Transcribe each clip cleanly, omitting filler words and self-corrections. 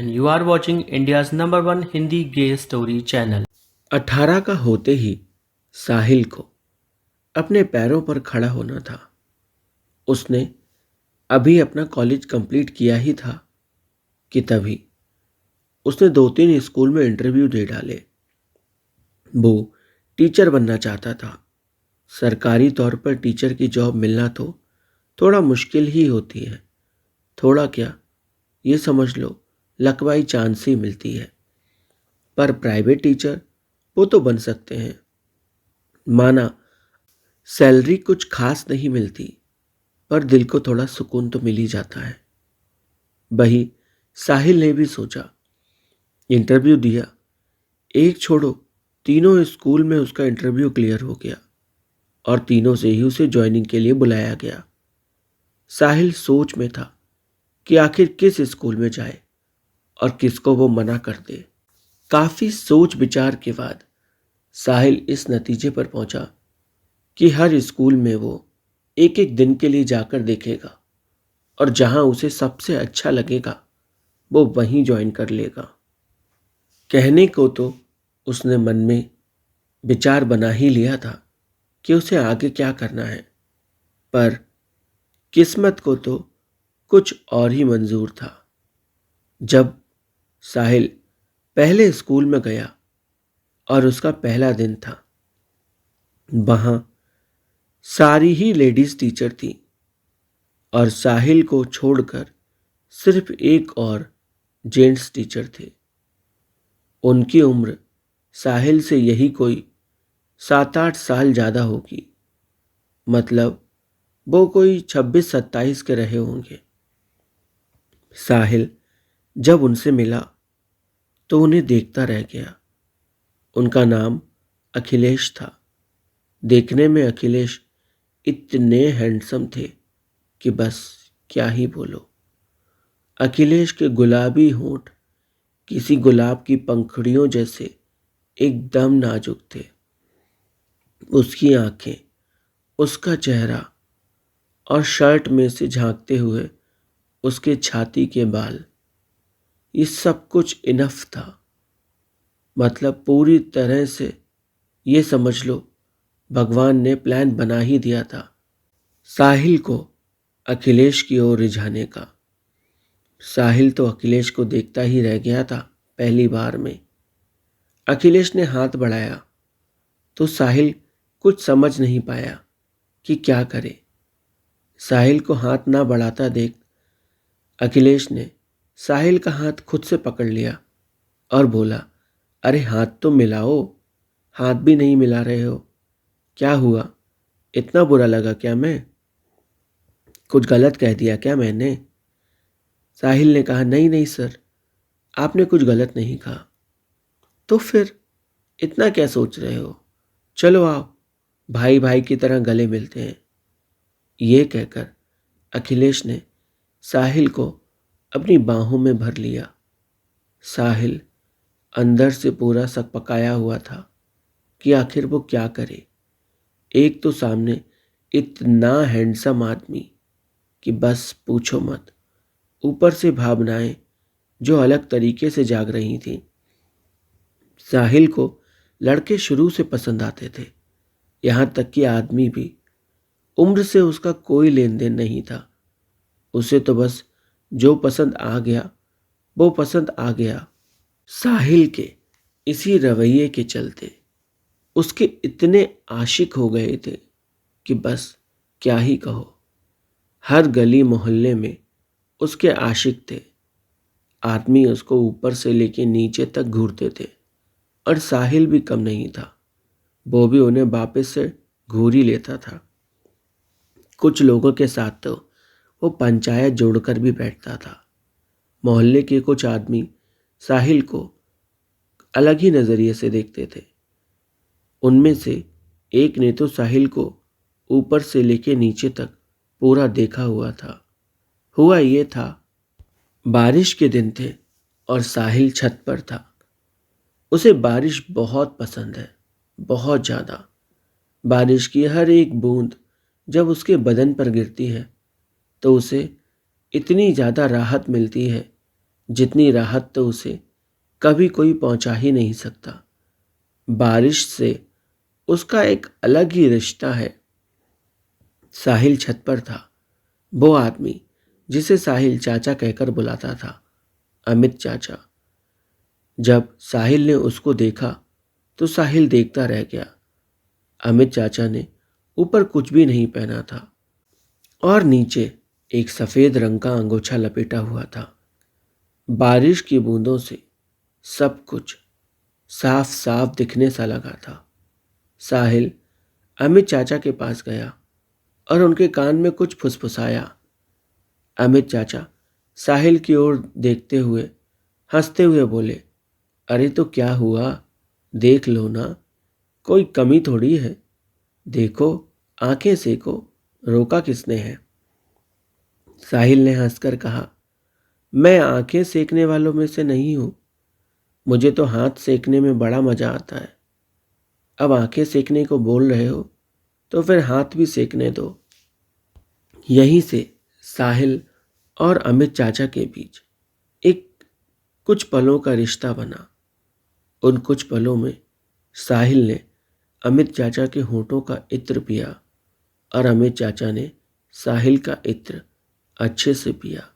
and you are watching India's number one Hindi gay story channel. 18 का होते ही साहिल को अपने पैरों पर खड़ा होना था। उसने अभी अपना कॉलेज कंप्लीट किया ही था कि तभी उसने 2-3 स्कूल में इंटरव्यू दे डाले। वो टीचर बनना चाहता था। सरकारी तौर पर टीचर की जॉब मिलना तो थोड़ा मुश्किल ही होती है। थोड़ा क्या, ये समझ लो लकवाई चांस ही मिलती है। पर प्राइवेट टीचर वो तो बन सकते हैं। माना सैलरी कुछ खास नहीं मिलती, पर दिल को थोड़ा सुकून तो मिल ही जाता है। वही साहिल ने भी सोचा। इंटरव्यू दिया। एक छोड़ो, तीनों स्कूल में उसका इंटरव्यू क्लियर हो गया और तीनों से ही उसे ज्वाइनिंग के लिए बुलाया गया। साहिल सोच में था कि आखिर किस स्कूल में जाए और किसको वो मना कर दे। काफी सोच विचार के बाद साहिल इस नतीजे पर पहुंचा कि हर स्कूल में वो एक एक दिन के लिए जाकर देखेगा और जहां उसे सबसे अच्छा लगेगा वो वहीं ज्वाइन कर लेगा। कहने को तो उसने मन में विचार बना ही लिया था कि उसे आगे क्या करना है, पर किस्मत को तो कुछ और ही मंजूर था। जब साहिल पहले स्कूल में गया और उसका पहला दिन था, वहां सारी ही लेडीज टीचर थी और साहिल को छोड़कर सिर्फ एक और जेंट्स टीचर थे। उनकी उम्र साहिल से यही कोई 7-8 साल ज़्यादा होगी। मतलब वो कोई 26-27 के रहे होंगे। साहिल जब उनसे मिला तो उन्हें देखता रह गया। उनका नाम अखिलेश था। देखने में अखिलेश इतने हैंडसम थे कि बस क्या ही बोलो। अखिलेश के गुलाबी होंठ किसी गुलाब की पंखुड़ियों जैसे एकदम नाजुक थे। उसकी आंखें, उसका चेहरा और शर्ट में से झांकते हुए उसके छाती के बाल, ये सब कुछ इनफ था। मतलब पूरी तरह से ये समझ लो भगवान ने प्लान बना ही दिया था साहिल को अखिलेश की ओर रिझाने का। साहिल तो अखिलेश को देखता ही रह गया था। पहली बार में अखिलेश ने हाथ बढ़ाया तो साहिल कुछ समझ नहीं पाया कि क्या करे। साहिल को हाथ ना बढ़ाता देख अखिलेश ने साहिल का हाथ खुद से पकड़ लिया और बोला, अरे हाथ तो मिलाओ। हाथ भी नहीं मिला रहे हो। क्या हुआ, इतना बुरा लगा क्या? मैं कुछ गलत कह दिया क्या मैंने? साहिल ने कहा, नहीं नहीं सर, आपने कुछ गलत नहीं कहा। तो फिर इतना क्या सोच रहे हो? चलो आओ, भाई भाई की तरह गले मिलते हैं। ये कहकर अखिलेश ने साहिल को अपनी बाहों में भर लिया। साहिल अंदर से पूरा सकपकाया हुआ था कि आखिर वो क्या करे। एक तो सामने इतना हैंडसम आदमी कि बस पूछो मत, ऊपर से भावनाएं जो अलग तरीके से जाग रही थीं। साहिल को लड़के शुरू से पसंद आते थे, यहां तक कि आदमी भी। उम्र से उसका कोई लेन देन नहीं था। उसे तो बस जो पसंद आ गया वो पसंद आ गया। साहिल के इसी रवैये के चलते उसके इतने आशिक हो गए थे कि बस क्या ही कहो। हर गली मोहल्ले में उसके आशिक थे। आदमी उसको ऊपर से लेके नीचे तक घूरते थे और साहिल भी कम नहीं था। वो भी उन्हें वापस से घूर ही लेता था। कुछ लोगों के साथ तो वो पंचायत जोड़कर भी बैठता था। मोहल्ले के कुछ आदमी साहिल को अलग ही नजरिए से देखते थे। उनमें से एक ने तो साहिल को ऊपर से लेके नीचे तक पूरा देखा हुआ था। हुआ ये था, बारिश के दिन थे और साहिल छत पर था। उसे बारिश बहुत पसंद है, बहुत ज़्यादा। बारिश की हर एक बूंद जब उसके बदन पर गिरती है तो उसे इतनी ज़्यादा राहत मिलती है जितनी राहत तो उसे कभी कोई पहुंचा ही नहीं सकता। बारिश से उसका एक अलग ही रिश्ता है। साहिल छत पर था। वो आदमी जिसे साहिल चाचा कहकर बुलाता था, अमित चाचा। जब साहिल ने उसको देखा तो साहिल देखता रह गया। अमित चाचा ने ऊपर कुछ भी नहीं पहना था और नीचे एक सफेद रंग का अंगोछा लपेटा हुआ था। बारिश की बूंदों से सब कुछ साफ साफ दिखने सा लगा था। साहिल अमित चाचा के पास गया और उनके कान में कुछ फुसफुसाया। अमित चाचा साहिल की ओर देखते हुए हंसते हुए बोले, अरे तो क्या हुआ, देख लो ना, कोई कमी थोड़ी है। देखो, आंखें सेको, रोका किसने है। साहिल ने हंसकर कहा, मैं आंखें सेकने वालों में से नहीं हूं। मुझे तो हाथ सेकने में बड़ा मजा आता है। अब आंखें सेकने को बोल रहे हो तो फिर हाथ भी सेकने दो। यहीं से साहिल और अमित चाचा के बीच एक कुछ पलों का रिश्ता बना। उन कुछ पलों में साहिल ने अमित चाचा के होठों का इत्र पिया और अमित चाचा ने साहिल का इत्र अच्छे से पिया।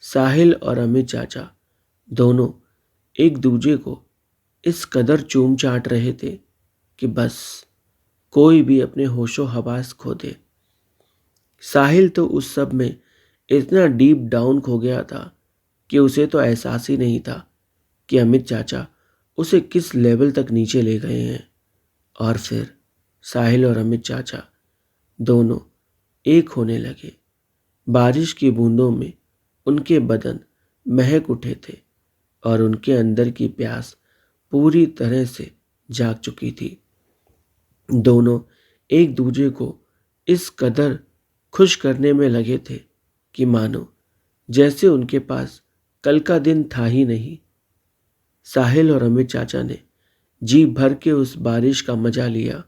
साहिल और अमित चाचा दोनों एक दूजे को इस कदर चूम चाट रहे थे कि बस कोई भी अपने होशो हवास खो दे। साहिल तो उस सब में इतना डीप डाउन खो गया था कि उसे तो एहसास ही नहीं था कि अमित चाचा उसे किस लेवल तक नीचे ले गए हैं। और फिर साहिल और अमित चाचा दोनों एक होने लगे। बारिश की बूंदों में उनके बदन महक उठे थे और उनके अंदर की प्यास पूरी तरह से जाग चुकी थी। दोनों एक दूजे को इस कदर खुश करने में लगे थे कि मानो जैसे उनके पास कल का दिन था ही नहीं। साहिल और अमित चाचा ने जी भर के उस बारिश का मजा लिया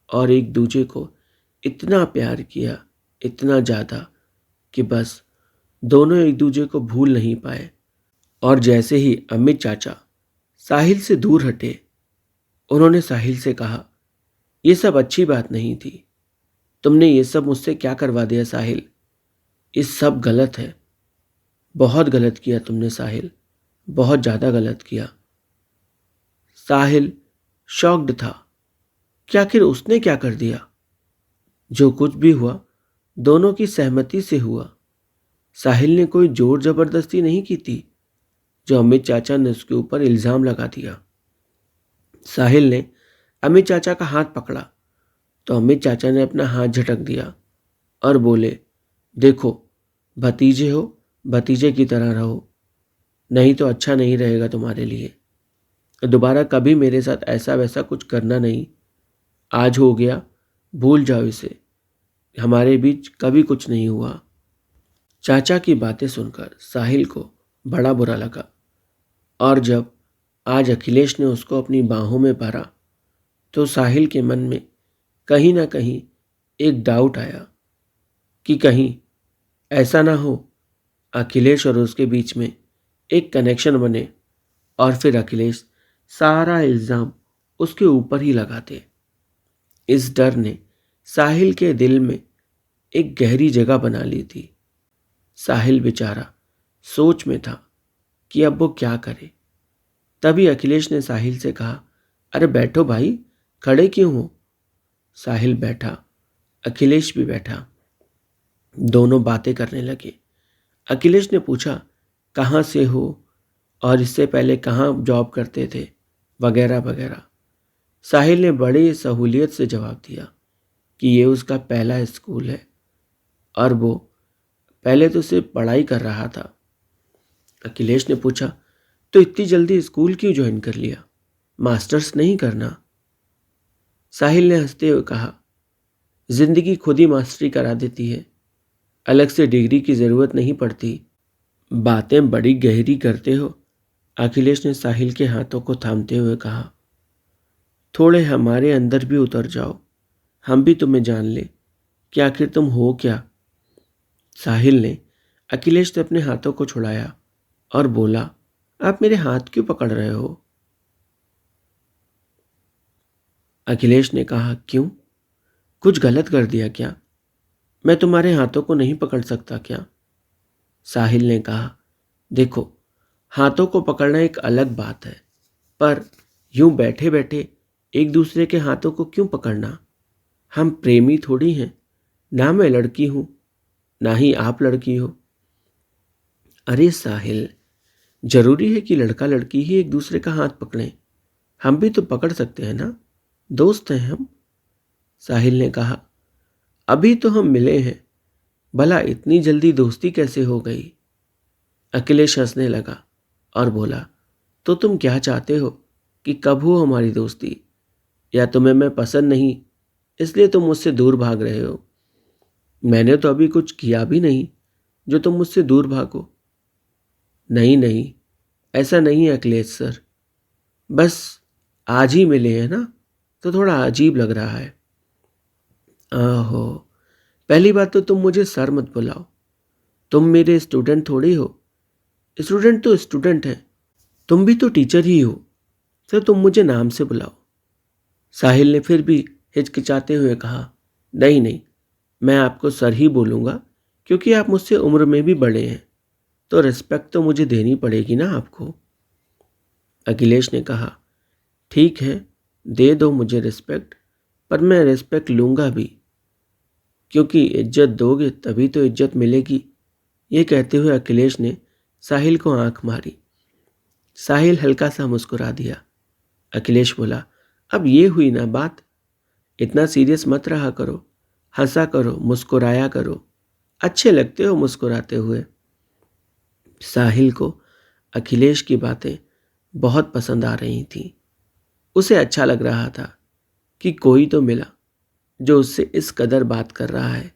और एक दूजे को इतना प्यार किया, इतना ज़्यादा कि बस दोनों एक दूजे को भूल नहीं पाए। और जैसे ही अमित चाचा साहिल से दूर हटे, उन्होंने साहिल से कहा, ये सब अच्छी बात नहीं थी। तुमने ये सब मुझसे क्या करवा दिया साहिल? ये सब गलत है। बहुत गलत किया तुमने साहिल, बहुत ज़्यादा गलत किया। साहिल शॉक्ड था कि आखिर उसने क्या कर दिया। जो कुछ भी हुआ दोनों की सहमति से हुआ। साहिल ने कोई जोर जबरदस्ती नहीं की थी जो अमित चाचा ने उसके ऊपर इल्ज़ाम लगा दिया। साहिल ने अमित चाचा का हाथ पकड़ा तो अमित चाचा ने अपना हाथ झटक दिया और बोले, देखो, भतीजे हो, भतीजे की तरह रहो, नहीं तो अच्छा नहीं रहेगा तुम्हारे लिए। दोबारा कभी मेरे साथ ऐसा वैसा कुछ करना नहीं। आज हो गया, भूल जाओ इसे। हमारे बीच कभी कुछ नहीं हुआ। चाचा की बातें सुनकर साहिल को बड़ा बुरा लगा और जब आज अखिलेश ने उसको अपनी बाहों में भरा तो साहिल के मन में कहीं ना कहीं एक डाउट आया कि कहीं ऐसा ना हो अखिलेश और उसके बीच में एक कनेक्शन बने और फिर अखिलेश सारा इल्ज़ाम उसके ऊपर ही लगाते। इस डर ने साहिल के दिल में एक गहरी जगह बना ली थी। साहिल बेचारा सोच में था कि अब वो क्या करे। तभी अखिलेश ने साहिल से कहा, अरे बैठो भाई, खड़े क्यों हो? साहिल बैठा, अखिलेश भी बैठा। दोनों बातें करने लगे। अखिलेश ने पूछा, कहाँ से हो और इससे पहले कहाँ जॉब करते थे, वगैरह वगैरह। साहिल ने बड़ी सहूलियत से जवाब दिया कि ये उसका पहला स्कूल है और वो पहले तो सिर्फ पढ़ाई कर रहा था। अखिलेश ने पूछा, तो इतनी जल्दी स्कूल क्यों ज्वाइन कर लिया, मास्टर्स नहीं करना? साहिल ने हंसते हुए कहा, जिंदगी खुद ही मास्टरी करा देती है, अलग से डिग्री की ज़रूरत नहीं पड़ती। बातें बड़ी गहरी करते हो, अखिलेश ने साहिल के हाथों को थामते हुए कहा। थोड़े हमारे अंदर भी उतर जाओ, हम भी तुम्हें जान ले कि आखिर तुम हो क्या। साहिल ने अखिलेश से अपने हाथों को छुड़ाया और बोला, आप मेरे हाथ क्यों पकड़ रहे हो? अखिलेश ने कहा, क्यों? कुछ गलत कर दिया क्या? मैं तुम्हारे हाथों को नहीं पकड़ सकता क्या? साहिल ने कहा, देखो, हाथों को पकड़ना एक अलग बात है, पर यूं बैठे बैठे एक दूसरे के हाथों को क्यों पकड़ना? हम प्रेमी थोड़ी हैं। ना मैं लड़की हूं, ना ही आप लड़की हो। अरे साहिल, जरूरी है कि लड़का लड़की ही एक दूसरे का हाथ पकड़ें? हम भी तो पकड़ सकते हैं ना, दोस्त हैं हम। साहिल ने कहा, अभी तो हम मिले हैं, भला इतनी जल्दी दोस्ती कैसे हो गई? अखिलेश हंसने लगा और बोला, तो तुम क्या चाहते हो कि कब हो हमारी दोस्ती? या तुम्हें मैं पसंद नहीं इसलिए तुम मुझसे दूर भाग रहे हो? मैंने तो अभी कुछ किया भी नहीं जो तुम मुझसे दूर भागो। नहीं नहीं, ऐसा नहीं है अखिलेश सर, बस आज ही मिले हैं ना, तो थोड़ा अजीब लग रहा है। आहो, पहली बात तो तुम मुझे सर मत बुलाओ। तुम मेरे स्टूडेंट थोड़ी हो। स्टूडेंट तो स्टूडेंट है, तुम भी तो टीचर ही हो, तो तुम मुझे नाम से बुलाओ। साहिल ने फिर भी हिचकिचाते हुए कहा, नहीं नहीं, मैं आपको सर ही बोलूँगा, क्योंकि आप मुझसे उम्र में भी बड़े हैं, तो रिस्पेक्ट तो मुझे देनी पड़ेगी ना आपको। अखिलेश ने कहा, ठीक है, दे दो मुझे रिस्पेक्ट, पर मैं रिस्पेक्ट लूँगा भी, क्योंकि इज्जत दोगे तभी तो इज्जत मिलेगी। ये कहते हुए अखिलेश ने साहिल को आंख मारी। साहिल हल्का सा मुस्कुरा दिया। अखिलेश बोला, अब ये हुई ना बात, इतना सीरियस मत रहा करो, हंसा करो, मुस्कुराया करो, अच्छे लगते हो मुस्कुराते हुए। साहिल को अखिलेश की बातें बहुत पसंद आ रही थीं। उसे अच्छा लग रहा था कि कोई तो मिला जो उससे इस कदर बात कर रहा है।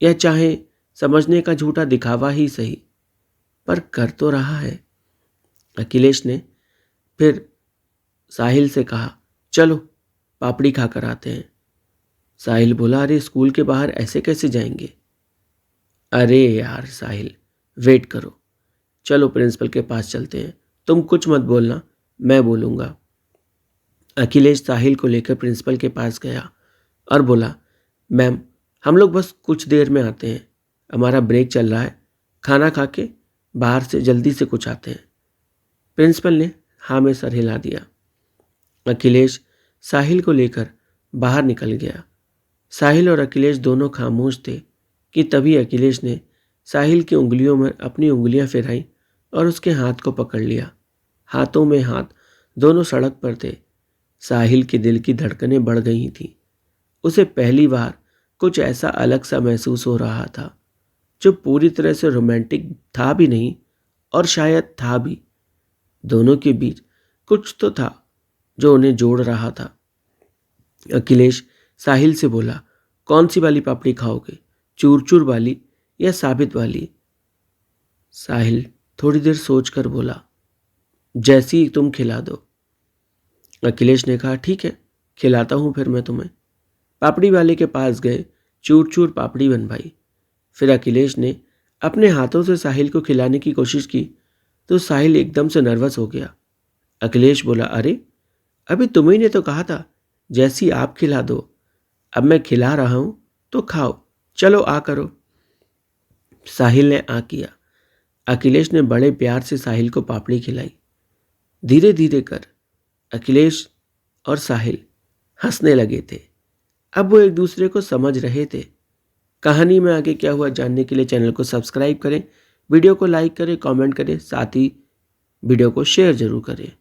यह चाहे समझने का झूठा दिखावा ही सही, पर कर तो रहा है। अखिलेश ने फिर साहिल से कहा, चलो पापड़ी खाकर आते हैं। साहिल बोला, अरे स्कूल के बाहर ऐसे कैसे जाएंगे? अरे यार साहिल, वेट करो, चलो प्रिंसिपल के पास चलते हैं, तुम कुछ मत बोलना, मैं बोलूँगा। अखिलेश साहिल को लेकर प्रिंसिपल के पास गया और बोला, मैम, हम लोग बस कुछ देर में आते हैं, हमारा ब्रेक चल रहा है, खाना खा के बाहर से जल्दी से कुछ आते हैं। प्रिंसिपल ने हाँ में सर हिला दिया। अखिलेश साहिल को लेकर बाहर निकल गया। साहिल और अखिलेश दोनों खामोश थे कि तभी अखिलेश ने साहिल की उंगलियों में अपनी उंगलियां फिराई और उसके हाथ को पकड़ लिया। हाथों में हाथ, दोनों सड़क पर थे। साहिल के दिल की धड़कनें बढ़ गई थीं। उसे पहली बार कुछ ऐसा अलग सा महसूस हो रहा था, जो पूरी तरह से रोमांटिक था भी नहीं और शायद था भी। दोनों के बीच कुछ तो था जो उन्हें जोड़ रहा था। अखिलेश साहिल से बोला, कौन सी वाली पापड़ी खाओगे, चूर चूर वाली या साबित वाली? साहिल थोड़ी देर सोचकर बोला, जैसी तुम खिला दो। अखिलेश ने कहा, ठीक है, खिलाता हूं फिर मैं तुम्हें। पापड़ी वाले के पास गए, चूर चूर पापड़ी बनवाई। फिर अखिलेश ने अपने हाथों से साहिल को खिलाने की कोशिश की तो साहिल एकदम से नर्वस हो गया। अखिलेश बोला, अरे अभी तुम्ही ने तो कहा था जैसी आप खिला दो, अब मैं खिला रहा हूं तो खाओ, चलो आ करो। साहिल ने आ किया। अखिलेश ने बड़े प्यार से साहिल को पापड़ी खिलाई। धीरे धीरे कर अखिलेश और साहिल हंसने लगे थे। अब वो एक दूसरे को समझ रहे थे। कहानी में आगे क्या हुआ जानने के लिए चैनल को सब्सक्राइब करें, वीडियो को लाइक करें, कमेंट करें, साथ ही वीडियो को शेयर जरूर करें।